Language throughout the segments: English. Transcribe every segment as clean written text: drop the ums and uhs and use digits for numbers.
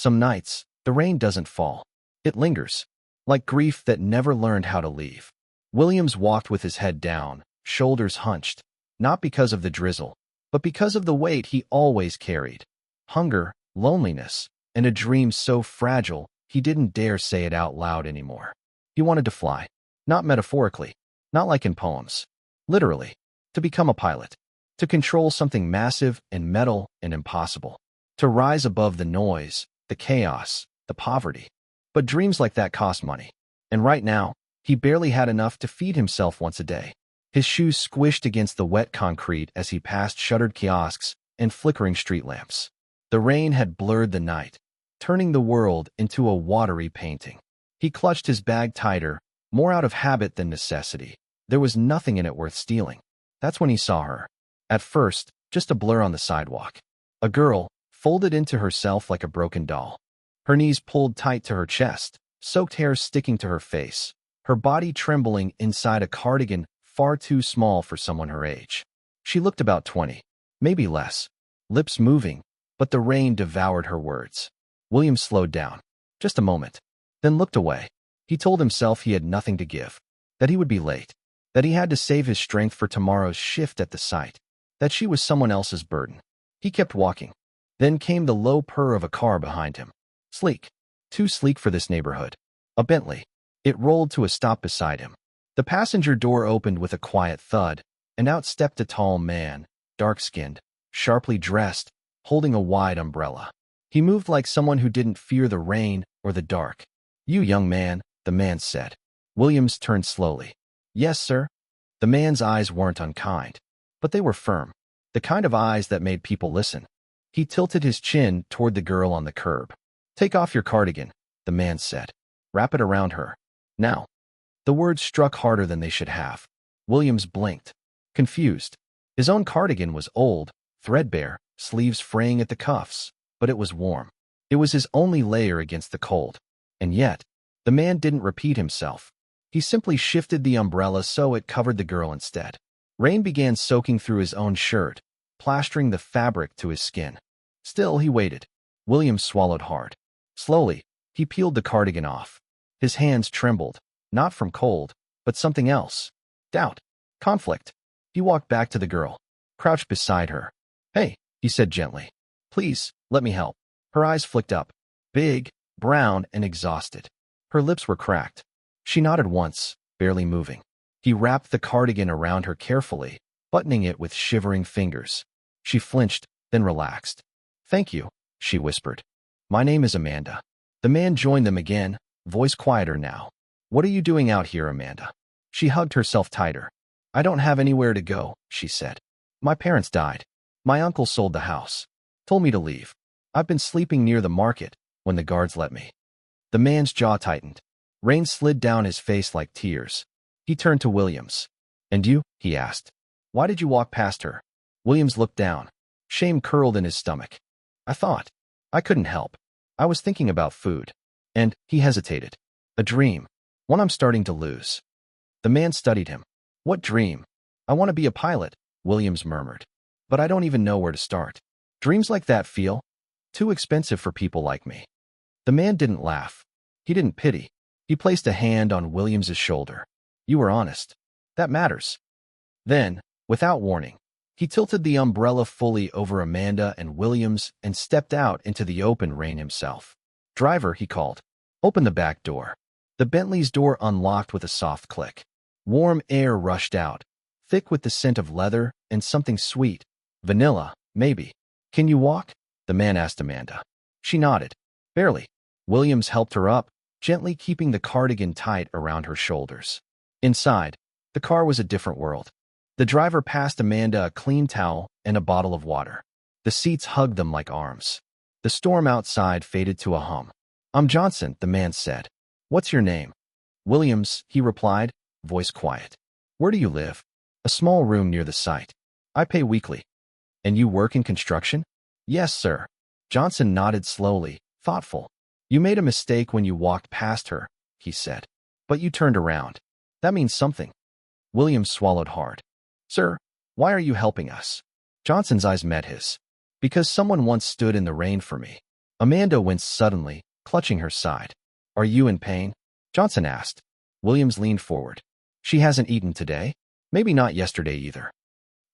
Some nights, the rain doesn't fall. It lingers, like grief that never learned how to leave. Williams walked with his head down, shoulders hunched, not because of the drizzle, but because of the weight he always carried. Hunger, loneliness, and a dream so fragile he didn't dare say it out loud anymore. He wanted to fly, not metaphorically, not like in poems. Literally, to become a pilot, to control something massive and metal and impossible, to rise above the noise, the chaos, the poverty. But dreams like that cost money. And right now, he barely had enough to feed himself once a day. His shoes squished against the wet concrete as he passed shuttered kiosks and flickering street lamps. The rain had blurred the night, turning the world into a watery painting. He clutched his bag tighter, more out of habit than necessity. There was nothing in it worth stealing. That's when he saw her. At first, just a blur on the sidewalk. A girl, folded into herself like a broken doll. Her knees pulled tight to her chest, soaked hair sticking to her face, her body trembling inside a cardigan far too small for someone her age. She looked about 20, maybe less, lips moving, but the rain devoured her words. William slowed down. Just a moment. Then looked away. He told himself he had nothing to give, that he would be late, that he had to save his strength for tomorrow's shift at the site, that she was someone else's burden. He kept walking. Then came the low purr of a car behind him. Sleek. Too sleek for this neighborhood. A Bentley. It rolled to a stop beside him. The passenger door opened with a quiet thud, and out stepped a tall man, dark-skinned, sharply dressed, holding a wide umbrella. He moved like someone who didn't fear the rain or the dark. "You young man," the man said. Williams turned slowly. "Yes, sir." The man's eyes weren't unkind, but they were firm, the kind of eyes that made people listen. He tilted his chin toward the girl on the curb. "Take off your cardigan," the man said. "Wrap it around her. Now." The words struck harder than they should have. Williams blinked, confused. His own cardigan was old, threadbare, sleeves fraying at the cuffs, but it was warm. It was his only layer against the cold. And yet, the man didn't repeat himself. He simply shifted the umbrella so it covered the girl instead. Rain began soaking through his own shirt, plastering the fabric to his skin. Still, he waited. Williams swallowed hard. Slowly, he peeled the cardigan off. His hands trembled, not from cold, but something else. Doubt. Conflict. He walked back to the girl, crouched beside her. "Hey," he said gently. "Please, let me help." Her eyes flicked up, big, brown, and exhausted. Her lips were cracked. She nodded once, barely moving. He wrapped the cardigan around her carefully, buttoning it with shivering fingers. She flinched, then relaxed. "Thank you," she whispered. "My name is Amanda." The man joined them again, voice quieter now. "What are you doing out here, Amanda?" She hugged herself tighter. "I don't have anywhere to go," she said. "My parents died. My uncle sold the house. Told me to leave. I've been sleeping near the market when the guards let me." The man's jaw tightened. Rain slid down his face like tears. He turned to Williams. "And you?" he asked. "Why did you walk past her?" Williams looked down. Shame curled in his stomach. I couldn't help. I was thinking about food." And he hesitated. "A dream. One I'm starting to lose." The man studied him. "What dream?" "I want to be a pilot," Williams murmured. "But I don't even know where to start. Dreams like that feel too expensive for people like me." The man didn't laugh. He didn't pity. He placed a hand on Williams's shoulder. "You were honest. That matters." Then, without warning, he tilted the umbrella fully over Amanda and Williams and stepped out into the open rain himself. "Driver," he called. "Open the back door." The Bentley's door unlocked with a soft click. Warm air rushed out, thick with the scent of leather and something sweet. Vanilla, maybe. "Can you walk?" the man asked Amanda. She nodded. "Barely." Williams helped her up, gently keeping the cardigan tight around her shoulders. Inside, the car was a different world. The driver passed Amanda a clean towel and a bottle of water. The seats hugged them like arms. The storm outside faded to a hum. "I'm Johnson," the man said. "What's your name?" "Williams," he replied, voice quiet. "Where do you live?" "A small room near the site. I pay weekly." "And you work in construction?" "Yes, sir." Johnson nodded slowly, thoughtful. "You made a mistake when you walked past her," he said. "But you turned around. That means something." Williams swallowed hard. "Sir, why are you helping us?" Johnson's eyes met his. "Because someone once stood in the rain for me. Amanda winced suddenly, clutching her side. Are you in pain? Johnson asked. Williams leaned forward. She hasn't eaten today? Maybe not yesterday either.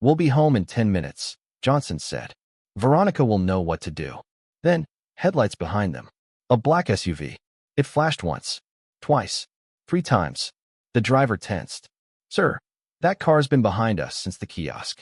We'll be home in 10 minutes, Johnson said. Veronica will know what to do. Then, headlights behind them. A black SUV. It flashed once, twice, 3 times. The driver tensed. Sir, that car's been behind us since the kiosk.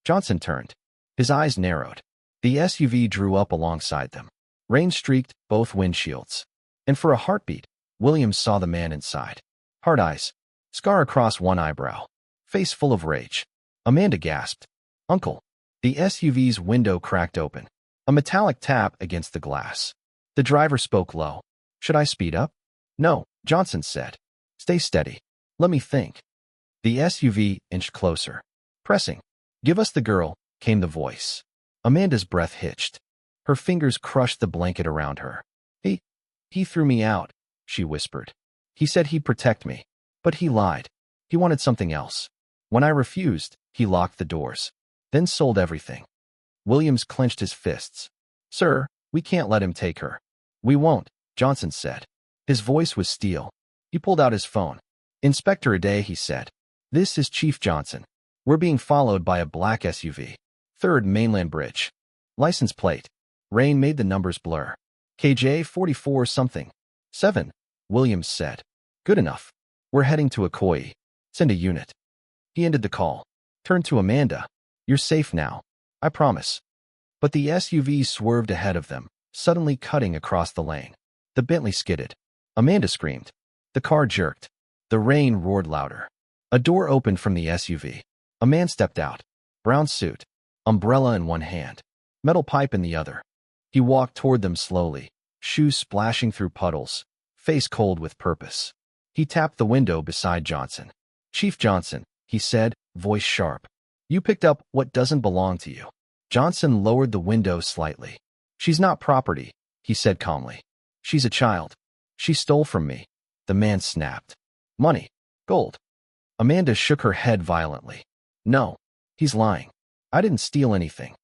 Johnson turned. His eyes narrowed. The SUV drew up alongside them. Rain streaked both windshields. And for a heartbeat, Williams saw the man inside. Hard eyes, scar across one eyebrow, face full of rage. Amanda gasped. Uncle. The SUV's window cracked open. A metallic tap against the glass. The driver spoke low. Should I speed up? No, Johnson said. Stay steady. Let me think. The SUV inched closer. Pressing. Give us the girl, came the voice. Amanda's breath hitched. Her fingers crushed the blanket around her. He threw me out, she whispered. He said he'd protect me. But he lied. He wanted something else. When I refused, he locked the doors. Then sold everything. Williams clenched his fists. Sir, we can't let him take her. We won't, Johnson said. His voice was steel. He pulled out his phone. Inspector Aday, he said. This is Chief Johnson. We're being followed by a black SUV. 3rd Mainland Bridge. License plate. Rain made the numbers blur. KJ 44 something. 7, Williams said. Good enough. We're heading to Akoi. Send a unit. He ended the call. Turned to Amanda. You're safe now. I promise. But the SUV swerved ahead of them, suddenly cutting across the lane. The Bentley skidded. Amanda screamed. The car jerked. The rain roared louder. A door opened from the SUV. A man stepped out. Brown suit. Umbrella in one hand. Metal pipe in the other. He walked toward them slowly, shoes splashing through puddles, face cold with purpose. He tapped the window beside Johnson. Chief Johnson, he said, voice sharp. You picked up what doesn't belong to you. Johnson lowered the window slightly. She's not property, he said calmly. She's a child. She stole from me. The man snapped. Money. Gold. Amanda shook her head violently. No. He's lying. I didn't steal anything.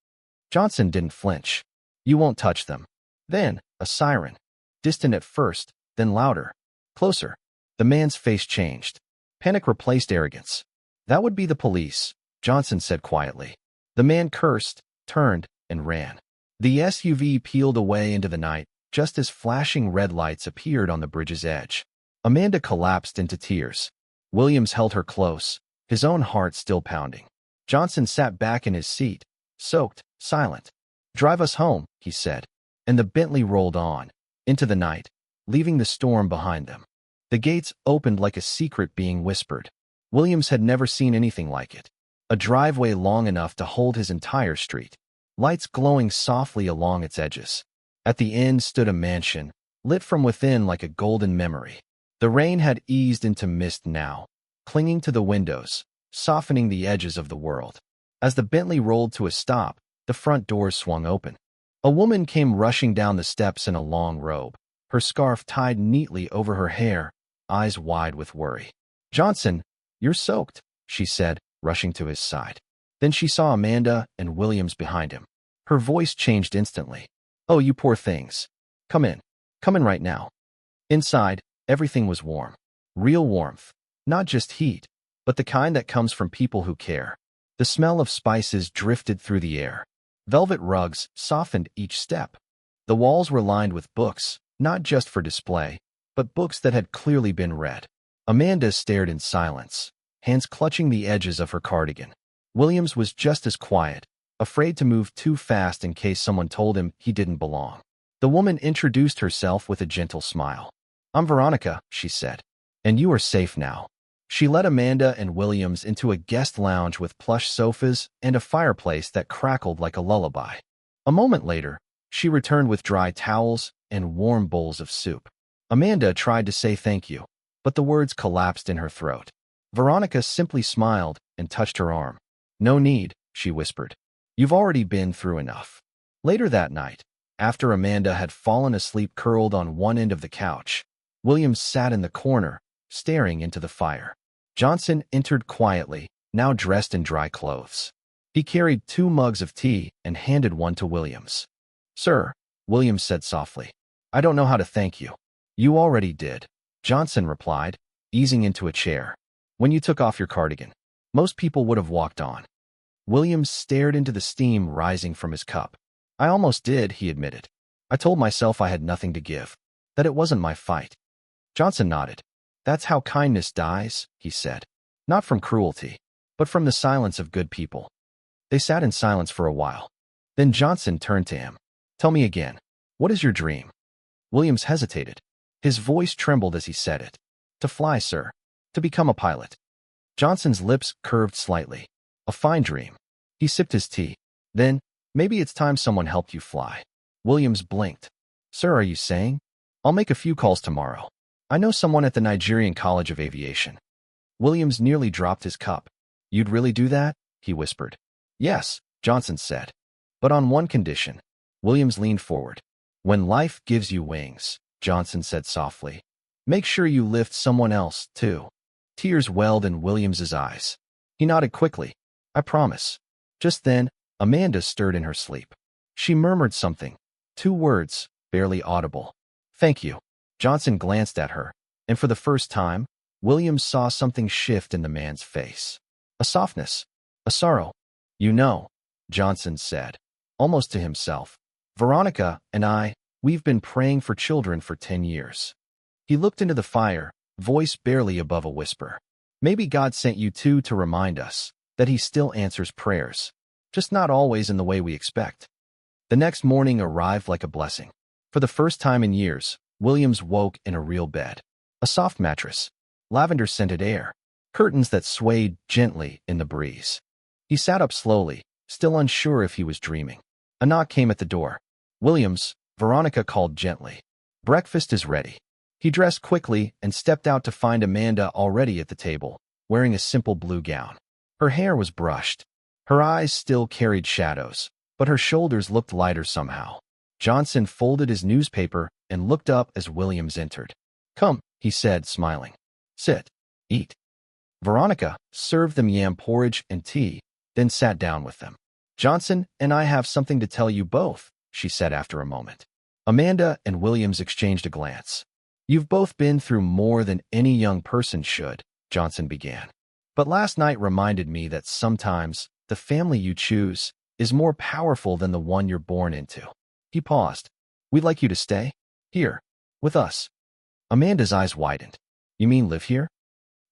Johnson didn't flinch. You won't touch them. Then, a siren. Distant at first, then louder. Closer. The man's face changed. Panic replaced arrogance. That would be the police, Johnson said quietly. The man cursed, turned, and ran. The SUV peeled away into the night, just as flashing red lights appeared on the bridge's edge. Amanda collapsed into tears. Williams held her close, his own heart still pounding. Johnson sat back in his seat, soaked, silent. Drive us home, he said. And the Bentley rolled on, into the night, leaving the storm behind them. The gates opened like a secret being whispered. Williams had never seen anything like it. A driveway long enough to hold his entire street. Lights glowing softly along its edges. At the end stood a mansion, lit from within like a golden memory. The rain had eased into mist now, clinging to the windows, softening the edges of the world. As the Bentley rolled to a stop, the front doors swung open. A woman came rushing down the steps in a long robe, her scarf tied neatly over her hair, eyes wide with worry. Johnson, you're soaked, she said, rushing to his side. Then she saw Amanda and Williams behind him. Her voice changed instantly. Oh, you poor things. Come in. Come in right now. Inside, everything was warm. Real warmth. Not just heat, but the kind that comes from people who care. The smell of spices drifted through the air. Velvet rugs softened each step. The walls were lined with books, not just for display, but books that had clearly been read. Amanda stared in silence, hands clutching the edges of her cardigan. Williams was just as quiet, afraid to move too fast in case someone told him he didn't belong. The woman introduced herself with a gentle smile. I'm Veronica, she said. And you are safe now. She led Amanda and Williams into a guest lounge with plush sofas and a fireplace that crackled like a lullaby. A moment later, she returned with dry towels and warm bowls of soup. Amanda tried to say thank you, but the words collapsed in her throat. Veronica simply smiled and touched her arm. No need, she whispered. You've already been through enough. Later that night, after Amanda had fallen asleep curled on one end of the couch, Williams sat in the corner, staring into the fire. Johnson entered quietly, now dressed in dry clothes. He carried 2 mugs of tea and handed one to Williams. Sir, Williams said softly. I don't know how to thank you. You already did, Johnson replied, easing into a chair. When you took off your cardigan, most people would have walked on. Williams stared into the steam rising from his cup. I almost did, he admitted. I told myself I had nothing to give, that it wasn't my fight. Johnson nodded. That's how kindness dies, he said. Not from cruelty, but from the silence of good people. They sat in silence for a while. Then Johnson turned to him. Tell me again, what is your dream? Williams hesitated. His voice trembled as he said it. To fly, sir. To become a pilot. Johnson's lips curved slightly. A fine dream. He sipped his tea. Then, maybe it's time someone helped you fly. Williams blinked. Sir, are you saying? I'll make a few calls tomorrow. I know someone at the Nigerian College of Aviation. Williams nearly dropped his cup. You'd really do that? He whispered. Yes, Johnson said. But on one condition. Williams leaned forward. When life gives you wings, Johnson said softly, make sure you lift someone else, too. Tears welled in Williams's eyes. He nodded quickly. I promise. Just then, Amanda stirred in her sleep. She murmured something. 2 words, barely audible. Thank you. Johnson glanced at her, and for the first time, Williams saw something shift in the man's face. A softness. A sorrow. You know, Johnson said, almost to himself. Veronica and I, we've been praying for children for 10 years. He looked into the fire, voice barely above a whisper. Maybe God sent you two to remind us that he still answers prayers, just not always in the way we expect. The next morning arrived like a blessing. For the first time in years, Williams woke in a real bed. A soft mattress, lavender-scented air, curtains that swayed gently in the breeze. He sat up slowly, still unsure if he was dreaming. A knock came at the door. Williams, Veronica called gently. Breakfast is ready. He dressed quickly and stepped out to find Amanda already at the table, wearing a simple blue gown. Her hair was brushed. Her eyes still carried shadows, but her shoulders looked lighter somehow. Johnson folded his newspaper and looked up as Williams entered. Come, he said, smiling. Sit. Eat. Veronica served them yam porridge and tea, then sat down with them. Johnson and I have something to tell you both, she said after a moment. Amanda and Williams exchanged a glance. You've both been through more than any young person should, Johnson began. But last night reminded me that sometimes the family you choose is more powerful than the one you're born into. He paused. We'd like you to stay? Here. With us. Amanda's eyes widened. You mean live here?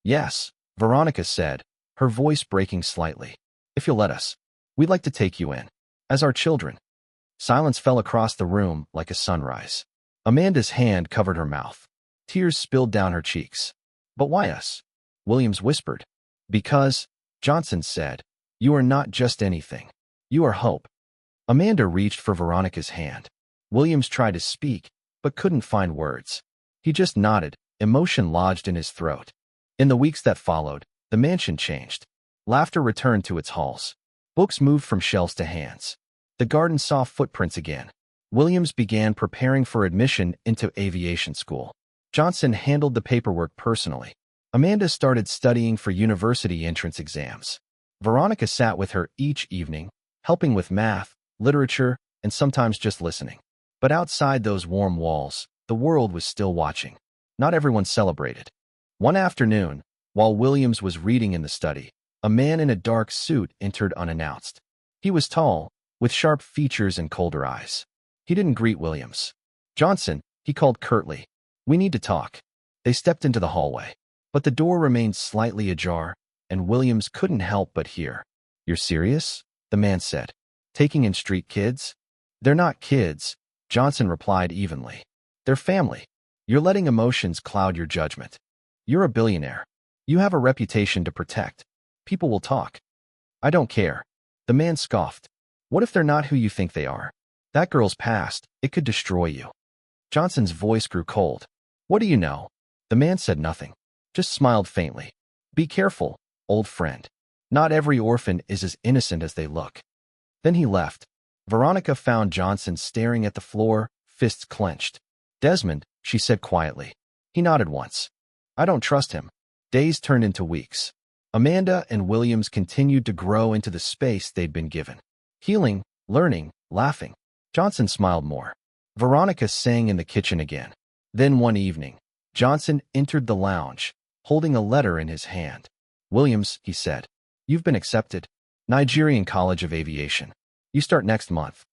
Yes, Veronica said, her voice breaking slightly. If you'll let us. We'd like to take you in. As our children. Silence fell across the room like a sunrise. Amanda's hand covered her mouth. Tears spilled down her cheeks. But why us? Williams whispered. Because, Johnson said, you are not just anything. You are hope. Amanda reached for Veronica's hand. Williams tried to speak, but couldn't find words. He just nodded, emotion lodged in his throat. In the weeks that followed, the mansion changed. Laughter returned to its halls. Books moved from shelves to hands. The garden saw footprints again. Williams began preparing for admission into aviation school. Johnson handled the paperwork personally. Amanda started studying for university entrance exams. Veronica sat with her each evening, helping with math, literature, and sometimes just listening. But outside those warm walls, the world was still watching. Not everyone celebrated. One afternoon, while Williams was reading in the study, a man in a dark suit entered unannounced. He was tall, with sharp features and colder eyes. He didn't greet Williams. Johnson, he called curtly. We need to talk. They stepped into the hallway. But the door remained slightly ajar, and Williams couldn't help but hear. You're serious? The man said. Taking in street kids? They're not kids, Johnson replied evenly. They're family. You're letting emotions cloud your judgment. You're a billionaire. You have a reputation to protect. People will talk. I don't care. The man scoffed. What if they're not who you think they are? That girl's past, it could destroy you. Johnson's voice grew cold. What do you know? The man said nothing, just smiled faintly. Be careful, old friend. Not every orphan is as innocent as they look. Then he left. Veronica found Johnson staring at the floor, fists clenched. Desmond, she said quietly. He nodded once. I don't trust him. Days turned into weeks. Amanda and Williams continued to grow into the space they'd been given. Healing, learning, laughing. Johnson smiled more. Veronica sang in the kitchen again. Then one evening, Johnson entered the lounge, holding a letter in his hand. "Williams," he said, "you've been accepted. Nigerian College of Aviation. You start next month."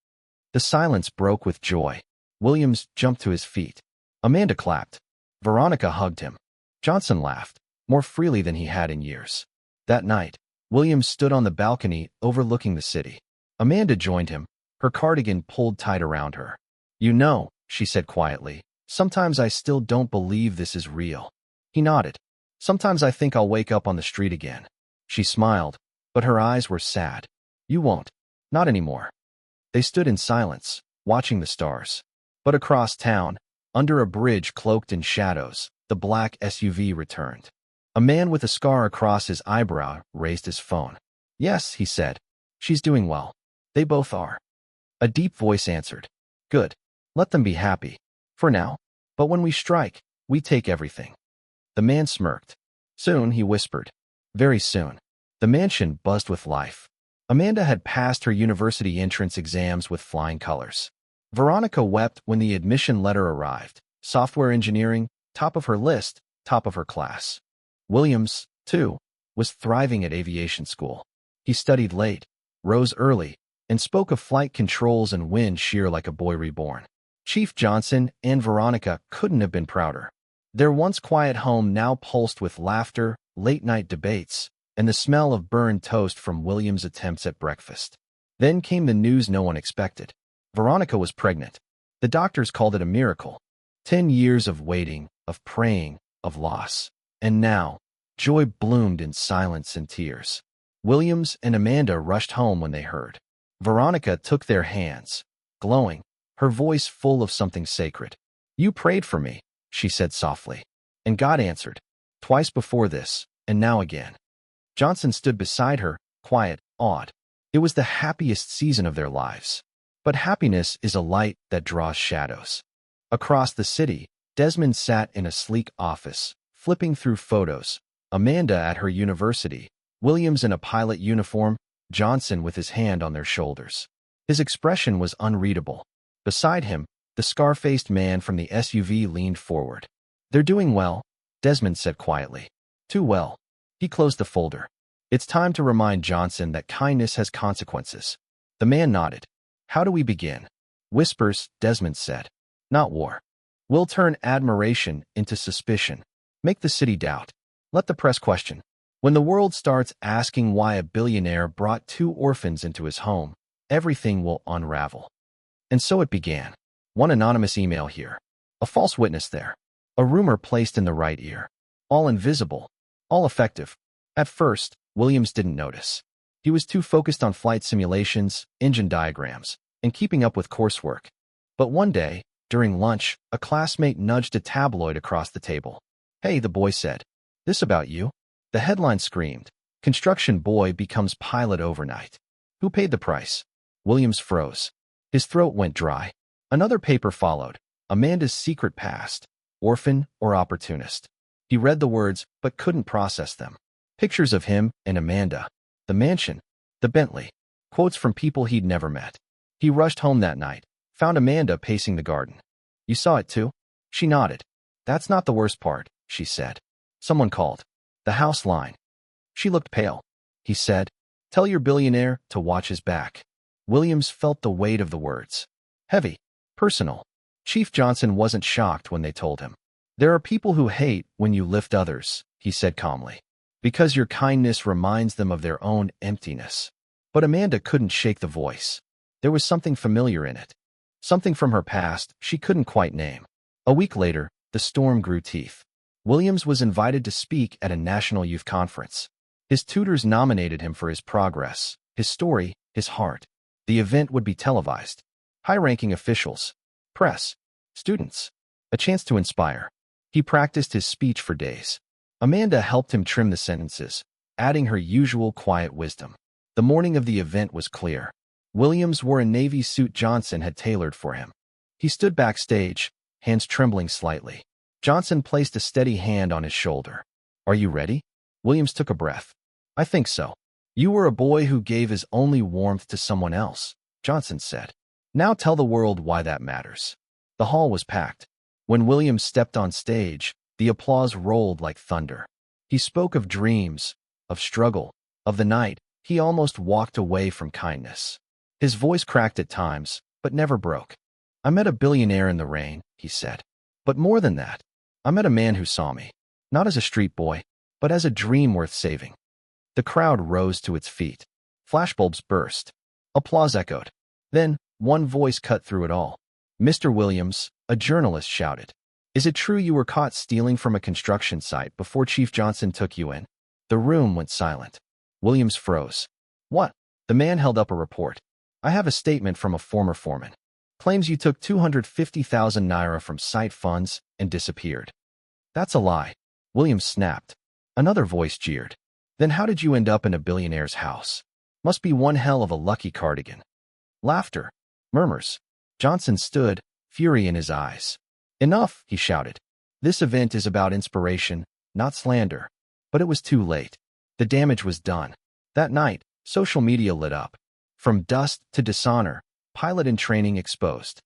The silence broke with joy. Williams jumped to his feet. Amanda clapped. Veronica hugged him. Johnson laughed, more freely than he had in years. That night, Williams stood on the balcony overlooking the city. Amanda joined him, her cardigan pulled tight around her. "You know," she said quietly, "sometimes I still don't believe this is real." He nodded. "Sometimes I think I'll wake up on the street again." She smiled, but her eyes were sad. "You won't. Not anymore." They stood in silence, watching the stars. But across town, under a bridge cloaked in shadows, the black SUV returned. A man with a scar across his eyebrow raised his phone. "Yes," he said. "She's doing well. They both are." A deep voice answered. "Good. Let them be happy. For now. But when we strike, we take everything." The man smirked. "Soon," he whispered. "Very soon." The mansion buzzed with life. Amanda had passed her university entrance exams with flying colors. Veronica wept when the admission letter arrived. Software engineering, top of her list, top of her class. Williams, too, was thriving at aviation school. He studied late, rose early, and spoke of flight controls and wind shear like a boy reborn. Chief Johnson and Veronica couldn't have been prouder. Their once quiet home now pulsed with laughter, late-night debates, and the smell of burned toast from Williams' attempts at breakfast. Then came the news no one expected. Veronica was pregnant. The doctors called it a miracle. 10 years of waiting, of praying, of loss. And now, joy bloomed in silence and tears. Williams and Amanda rushed home when they heard. Veronica took their hands, glowing, her voice full of something sacred. "You prayed for me," she said softly. "And God answered. Twice before this, and now again." Johnson stood beside her, quiet, awed. It was the happiest season of their lives. But happiness is a light that draws shadows. Across the city, Desmond sat in a sleek office, flipping through photos. Amanda at her university, Williams in a pilot uniform, Johnson with his hand on their shoulders. His expression was unreadable. Beside him, the scar-faced man from the SUV leaned forward. "They're doing well," Desmond said quietly. "Too well." He closed the folder. "It's time to remind Johnson that kindness has consequences." The man nodded. "How do we begin?" "Whispers," Desmond said. "Not war. We'll turn admiration into suspicion. Make the city doubt. Let the press question. When the world starts asking why a billionaire brought 2 orphans into his home, everything will unravel." And so it began. One anonymous email here. A false witness there. A rumor placed in the right ear. All invisible. All effective. At first, Williams didn't notice. He was too focused on flight simulations, engine diagrams, and keeping up with coursework. But one day, during lunch, a classmate nudged a tabloid across the table. "Hey," the boy said. "This about you?" The headline screamed, "Construction boy becomes pilot overnight. Who paid the price?" Williams froze. His throat went dry. Another paper followed. Amanda's secret past. Orphan or opportunist. He read the words, but couldn't process them. Pictures of him and Amanda. The mansion. The Bentley. Quotes from people he'd never met. He rushed home that night, found Amanda pacing the garden. "You saw it too?" She nodded. "That's not the worst part," she said. Someone called. "The house line." She looked pale. He said, "Tell your billionaire to watch his back." Williams felt the weight of the words. Heavy. Personal. Chief Johnson wasn't shocked when they told him. "There are people who hate when you lift others," he said calmly, "because your kindness reminds them of their own emptiness." But Amanda couldn't shake the voice. There was something familiar in it. Something from her past she couldn't quite name. A week later, the storm grew teeth. Williams was invited to speak at a national youth conference. His tutors nominated him for his progress, his story, his heart. The event would be televised. High-ranking officials, press, students, a chance to inspire. He practiced his speech for days. Amanda helped him trim the sentences, adding her usual quiet wisdom. The morning of the event was clear. Williams wore a navy suit Johnson had tailored for him. He stood backstage, hands trembling slightly. Johnson placed a steady hand on his shoulder. "Are you ready?" Williams took a breath. "I think so." "You were a boy who gave his only warmth to someone else," Johnson said. "Now tell the world why that matters." The hall was packed. When Williams stepped on stage, the applause rolled like thunder. He spoke of dreams, of struggle, of the night. He almost walked away from kindness. His voice cracked at times, but never broke. I met a billionaire in the rain, he said. But more than that, I met a man who saw me, not as a street boy, but as a dream worth saving. The crowd rose to its feet. Flashbulbs burst. Applause echoed. Then, one voice cut through it all. Mr. Williams, a journalist shouted. Is it true you were caught stealing from a construction site before Chief Johnson took you in? The room went silent. Williams froze. What? The man held up a report. I have a statement from a former foreman. Claims you took 250,000 naira from site funds and disappeared. That's a lie. Williams snapped. Another voice jeered. Then how did you end up in a billionaire's house? Must be one hell of a lucky Cardigan. Laughter. Murmurs. Johnson stood, fury in his eyes. Enough, he shouted. This event is about inspiration, not slander. But it was too late. The damage was done. That night, social media lit up. From dust to dishonor, pilot in training exposed.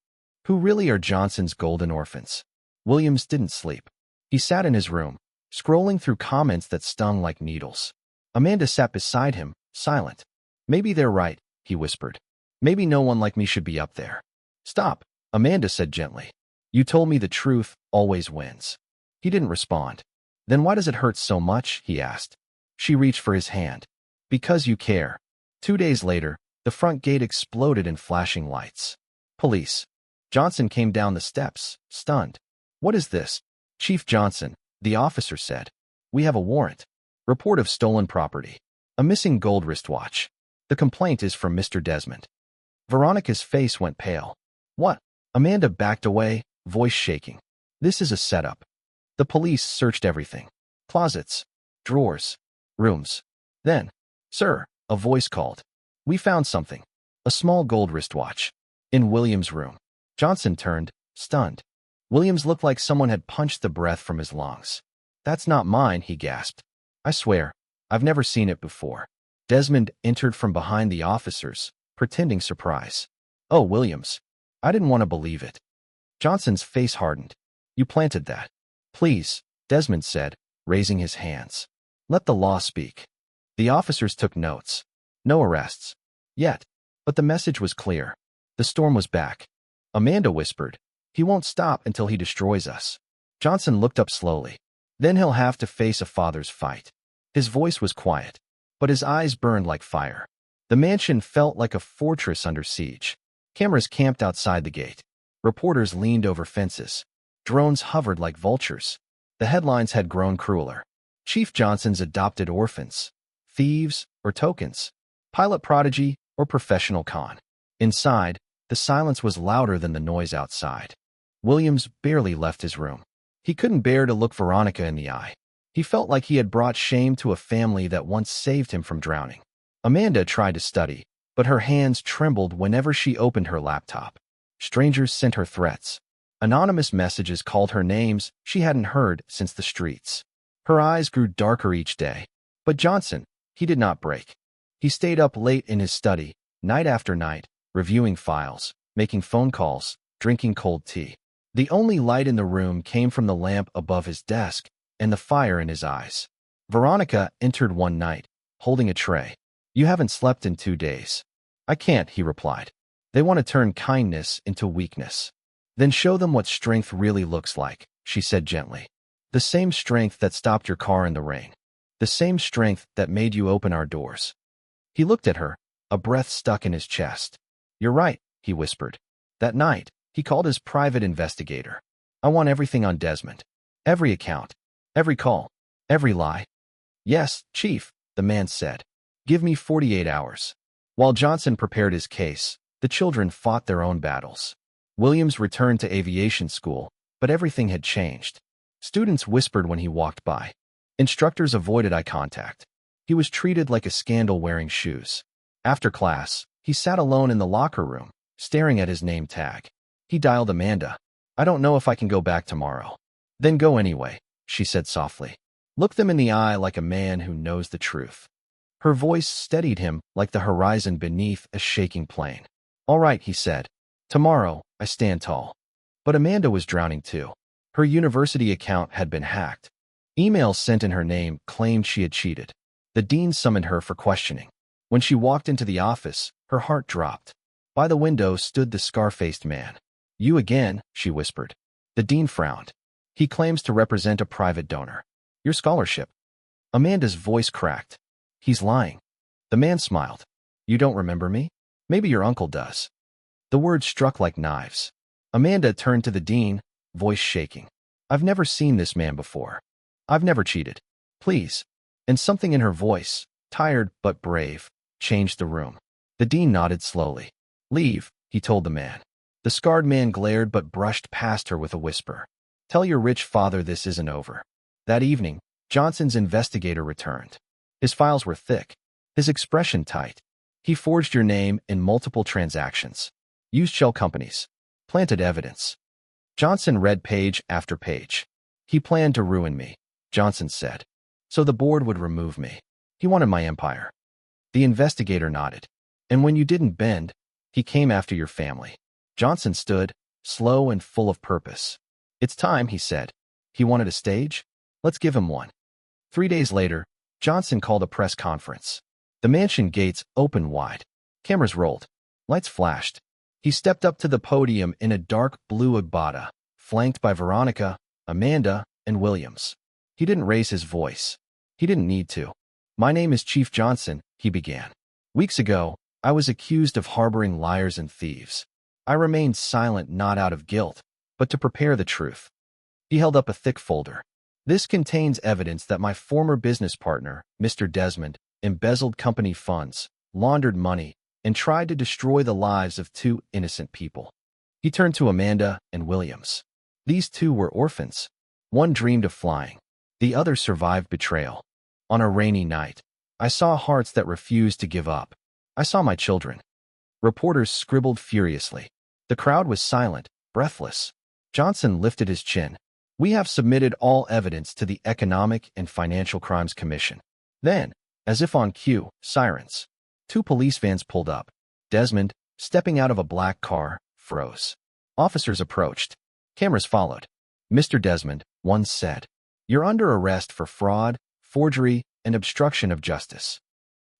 Who really are Johnson's golden orphans? Williams didn't sleep. He sat in his room, scrolling through comments that stung like needles. Amanda sat beside him, silent. Maybe they're right, he whispered. Maybe no one like me should be up there. Stop, Amanda said gently. You told me the truth always wins. He didn't respond. Then why does it hurt so much, he asked. She reached for his hand. Because you care. 2 days later, the front gate exploded in flashing lights. Police. Johnson came down the steps, stunned. What is this? Chief Johnson, the officer said. We have a warrant. Report of stolen property. A missing gold wristwatch. The complaint is from Mr. Desmond. Veronica's face went pale. What? Amanda backed away, voice shaking. This is a setup. The police searched everything. Closets, drawers, rooms. Then, sir, a voice called. We found something. A small gold wristwatch. In Williams' room. Johnson turned, stunned. Williams looked like someone had punched the breath from his lungs. That's not mine, he gasped. I swear, I've never seen it before. Desmond entered from behind the officers, pretending surprise. Oh, Williams. I didn't want to believe it. Johnson's face hardened. You planted that. Please, Desmond said, raising his hands. Let the law speak. The officers took notes. No arrests. Yet. But the message was clear. The storm was back. Amanda whispered. He won't stop until he destroys us. Johnson looked up slowly. Then he'll have to face a father's fight. His voice was quiet, but his eyes burned like fire. The mansion felt like a fortress under siege. Cameras camped outside the gate. Reporters leaned over fences. Drones hovered like vultures. The headlines had grown crueler. Chief Johnson's adopted orphans. Thieves or tokens. Pilot prodigy or professional con. Inside, the silence was louder than the noise outside. Williams barely left his room. He couldn't bear to look Veronica in the eye. He felt like he had brought shame to a family that once saved him from drowning. Amanda tried to study, but her hands trembled whenever she opened her laptop. Strangers sent her threats. Anonymous messages called her names she hadn't heard since the streets. Her eyes grew darker each day. But Johnson, he did not break. He stayed up late in his study, night after night, reviewing files, making phone calls, drinking cold tea. The only light in the room came from the lamp above his desk and the fire in his eyes. Veronica entered one night, holding a tray. You haven't slept in 2 days. I can't, he replied. They want to turn kindness into weakness. Then show them what strength really looks like, she said gently. The same strength that stopped your car in the rain. The same strength that made you open our doors. He looked at her, a breath stuck in his chest. You're right, he whispered. That night, he called his private investigator. I want everything on Desmond. Every account. Every call. Every lie. Yes, Chief, the man said. Give me 48 hours. While Johnson prepared his case, the children fought their own battles. Williams returned to aviation school, but everything had changed. Students whispered when he walked by. Instructors avoided eye contact. He was treated like a scandal wearing shoes. After class, he sat alone in the locker room, staring at his name tag. He dialed Amanda. I don't know if I can go back tomorrow. Then go anyway, she said softly. Look them in the eye like a man who knows the truth. Her voice steadied him like the horizon beneath a shaking plane. All right, he said. Tomorrow, I stand tall. But Amanda was drowning too. Her university account had been hacked. Emails sent in her name claimed she had cheated. The dean summoned her for questioning. When she walked into the office, her heart dropped. By the window stood the scar-faced man. "You again," she whispered. The dean frowned. "He claims to represent a private donor. Your scholarship." Amanda's voice cracked. "He's lying." The man smiled. "You don't remember me? Maybe your uncle does." The words struck like knives. Amanda turned to the dean, voice shaking. "I've never seen this man before. I've never cheated. Please." And something in her voice, tired but brave, changed the room. The dean nodded slowly. "Leave," he told the man. The scarred man glared but brushed past her with a whisper. "Tell your rich father this isn't over." That evening, Johnson's investigator returned. His files were thick, his expression tight. He forged your name in multiple transactions, used shell companies, planted evidence. Johnson read page after page. "He planned to ruin me," Johnson said, "so the board would remove me. He wanted my empire." The investigator nodded. "And when you didn't bend, he came after your family." Johnson stood, slow and full of purpose. "It's time," he said. "He wanted a stage? Let's give him one." 3 days later, Johnson called a press conference. The mansion gates opened wide. Cameras rolled. Lights flashed. He stepped up to the podium in a dark blue agbada, flanked by Veronica, Amanda, and Williams. He didn't raise his voice. He didn't need to. "My name is Chief Johnson," he began. "Weeks ago, I was accused of harboring liars and thieves. I remained silent not out of guilt, but to prepare the truth." He held up a thick folder. "This contains evidence that my former business partner, Mr. Desmond, embezzled company funds, laundered money, and tried to destroy the lives of 2 innocent people." He turned to Amanda and Williams. These 2 were orphans. One dreamed of flying. The other survived betrayal. On a rainy night, I saw hearts that refused to give up. I saw my children. Reporters scribbled furiously. The crowd was silent, breathless. Johnson lifted his chin. "We have submitted all evidence to the Economic and Financial Crimes Commission." Then, as if on cue, sirens. 2 police vans pulled up. Desmond, stepping out of a black car, froze. Officers approached. Cameras followed. "Mr. Desmond," one said, "you're under arrest for fraud, forgery, and obstruction of justice."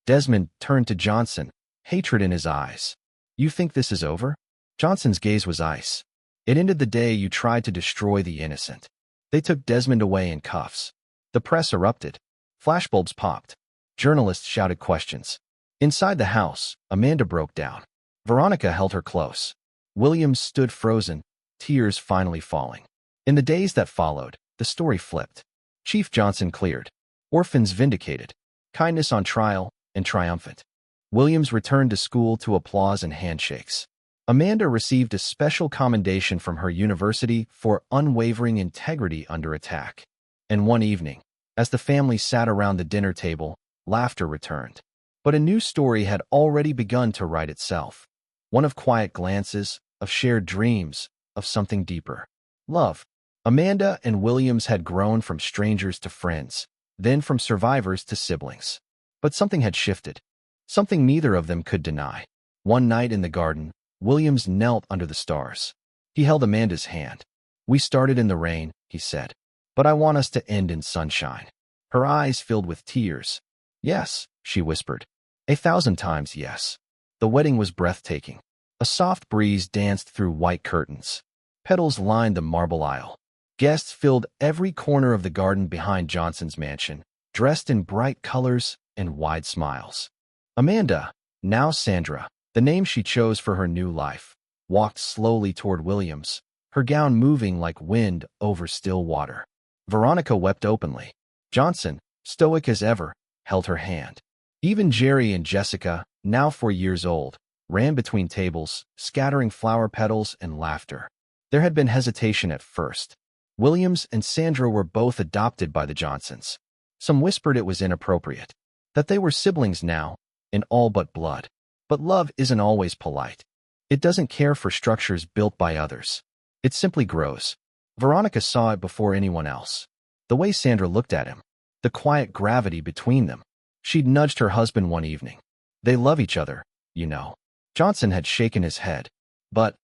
Desmond turned to Johnson, hatred in his eyes. "You think this is over?" Johnson's gaze was ice. "It ended the day you tried to destroy the innocent." They took Desmond away in cuffs. The press erupted. Flashbulbs popped. Journalists shouted questions. Inside the house, Amanda broke down. Veronica held her close. Williams stood frozen, tears finally falling. In the days that followed, the story flipped. Chief Johnson cleared. Orphans vindicated. Kindness on trial and triumphant. Williams returned to school to applause and handshakes. Amanda received a special commendation from her university for unwavering integrity under attack. And one evening, as the family sat around the dinner table, laughter returned. But a new story had already begun to write itself. One of quiet glances, of shared dreams, of something deeper. Love. Amanda and Williams had grown from strangers to friends, then from survivors to siblings. But something had shifted. Something neither of them could deny. One night in the garden, Williams knelt under the stars. He held Amanda's hand. "We started in the rain," he said, "but I want us to end in sunshine." Her eyes filled with tears. "Yes," she whispered. 1,000 times yes. The wedding was breathtaking. A soft breeze danced through white curtains. Petals lined the marble aisle. Guests filled every corner of the garden behind Johnson's mansion, dressed in bright colors and wide smiles. Amanda, now Sandra, the name she chose for her new life, walked slowly toward Williams, her gown moving like wind over still water. Veronica wept openly. Johnson, stoic as ever, held her hand. Even Jerry and Jessica, now 4 years old, ran between tables, scattering flower petals and laughter. There had been hesitation at first. Williams and Sandra were both adopted by the Johnsons. Some whispered it was inappropriate, that they were siblings now, in all but blood. But love isn't always polite. It doesn't care for structures built by others. It simply grows. Veronica saw it before anyone else. The way Sandra looked at him, the quiet gravity between them. She'd nudged her husband one evening. "They love each other, you know." Johnson had shaken his head. "But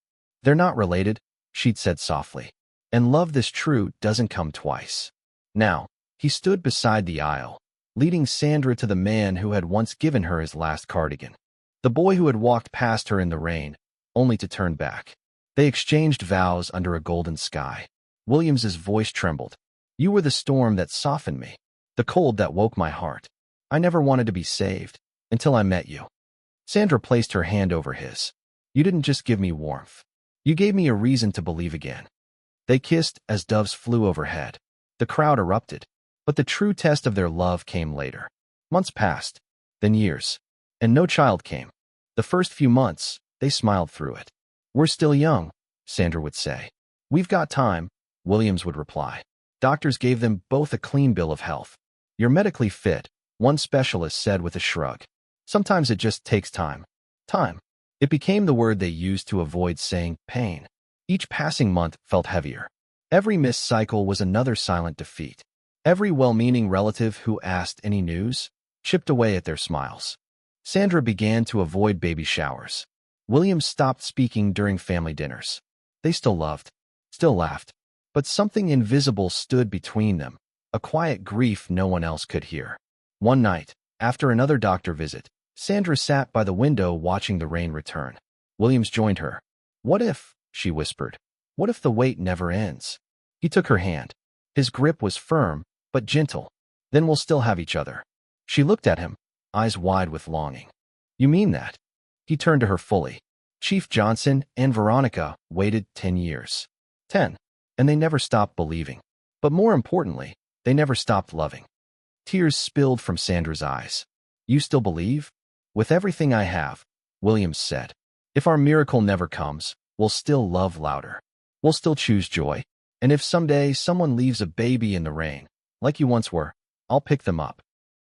they're not related," she'd said softly. And love this true doesn't come twice. Now, he stood beside the aisle, leading Sandra to the man who had once given her his last cardigan. The boy who had walked past her in the rain, only to turn back. They exchanged vows under a golden sky. Williams's voice trembled. You were the storm that softened me, the cold that woke my heart. I never wanted to be saved, until I met you. Sandra placed her hand over his. You didn't just give me warmth. You gave me a reason to believe again. They kissed as doves flew overhead. The crowd erupted, but the true test of their love came later. Months passed, then years, and no child came. The first few months, they smiled through it. We're still young, Sandra would say. We've got time, Williams would reply. Doctors gave them both a clean bill of health. You're medically fit, one specialist said with a shrug. Sometimes it just takes time. Time. It became the word they used to avoid saying pain. Each passing month felt heavier. Every missed cycle was another silent defeat. Every well-meaning relative who asked any news chipped away at their smiles. Sandra began to avoid baby showers. Williams stopped speaking during family dinners. They still loved, still laughed, but something invisible stood between them, a quiet grief no one else could hear. One night, after another doctor visit, Sandra sat by the window watching the rain return. Williams joined her. What if, she whispered, what if the wait never ends? He took her hand. His grip was firm, but gentle. Then we'll still have each other. She looked at him, eyes wide with longing. You mean that? He turned to her fully. Chief Johnson and Veronica waited 10 years. 10. And they never stopped believing. But more importantly, they never stopped loving. Tears spilled from Sandra's eyes. You still believe? With everything I have, Williams said. If our miracle never comes, we'll still love louder. We'll still choose joy. And if someday someone leaves a baby in the rain, like you once were, I'll pick them up.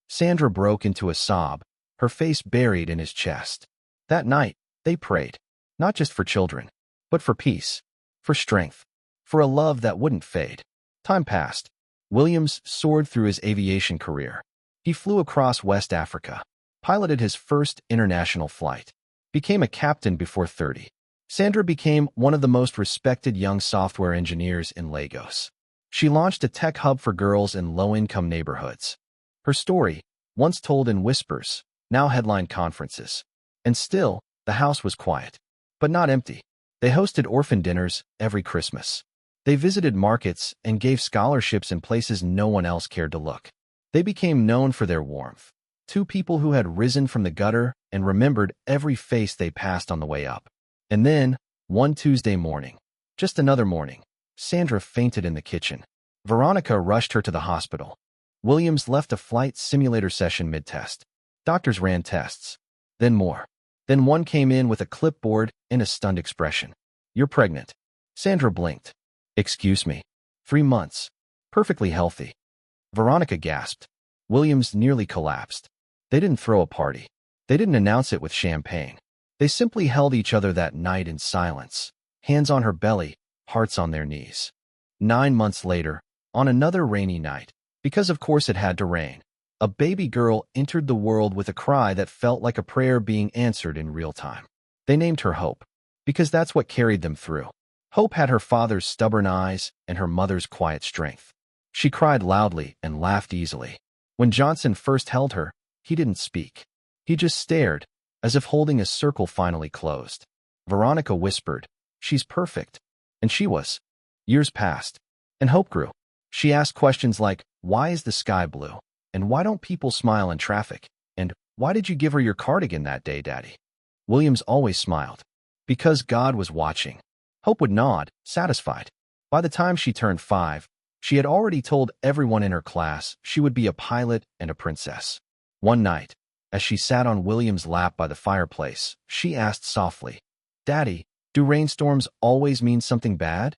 Sandra broke into a sob, her face buried in his chest. That night, they prayed, not just for children, but for peace, for strength, for a love that wouldn't fade. Time passed. Williams soared through his aviation career. He flew across West Africa, piloted his first international flight, became a captain before 30. Sandra became one of the most respected young software engineers in Lagos. She launched a tech hub for girls in low-income neighborhoods. Her story, once told in whispers, now headlined conferences. And still, the house was quiet, but not empty. They hosted orphan dinners every Christmas. They visited markets and gave scholarships in places no one else cared to look. They became known for their warmth. Two people who had risen from the gutter and remembered every face they passed on the way up. And then, one Tuesday morning, just another morning, Sandra fainted in the kitchen. Veronica rushed her to the hospital. Williams left a flight simulator session mid-test. Doctors ran tests. Then more. Then one came in with a clipboard and a stunned expression. You're pregnant. Sandra blinked. Excuse me. 3 months. Perfectly healthy. Veronica gasped. Williams nearly collapsed. They didn't throw a party. They didn't announce it with champagne. They simply held each other that night in silence, hands on her belly, hearts on their knees. 9 months later, on another rainy night, because of course it had to rain, a baby girl entered the world with a cry that felt like a prayer being answered in real time. They named her Hope, because that's what carried them through. Hope had her father's stubborn eyes and her mother's quiet strength. She cried loudly and laughed easily. When Johnson first held her, he didn't speak. He just stared, as if holding a circle finally closed. Veronica whispered, "She's perfect." And she was. Years passed, and Hope grew. She asked questions like, why is the sky blue? And why don't people smile in traffic? And why did you give her your cardigan that day, Daddy? Williams always smiled. Because God was watching. Hope would nod, satisfied. By the time she turned 5, she had already told everyone in her class she would be a pilot and a princess. One night, as she sat on William's lap by the fireplace, she asked softly, Daddy, do rainstorms always mean something bad?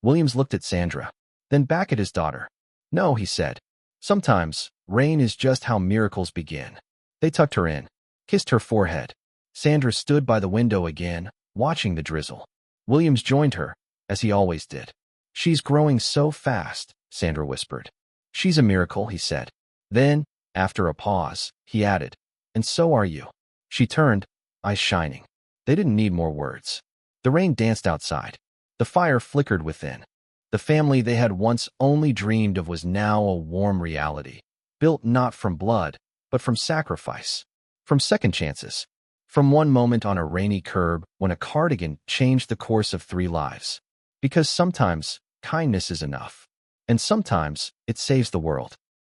Williams looked at Sandra, then back at his daughter. No, he said. Sometimes, rain is just how miracles begin. They tucked her in, kissed her forehead. Sandra stood by the window again, watching the drizzle. Williams joined her, as he always did. She's growing so fast, Sandra whispered. She's a miracle, he said. Then, after a pause, he added, and so are you. She turned, eyes shining. They didn't need more words. The rain danced outside. The fire flickered within. The family they had once only dreamed of was now a warm reality, built not from blood, but from sacrifice, from second chances, from one moment on a rainy curb when a cardigan changed the course of 3 lives. Because sometimes kindness is enough, and sometimes it saves the world.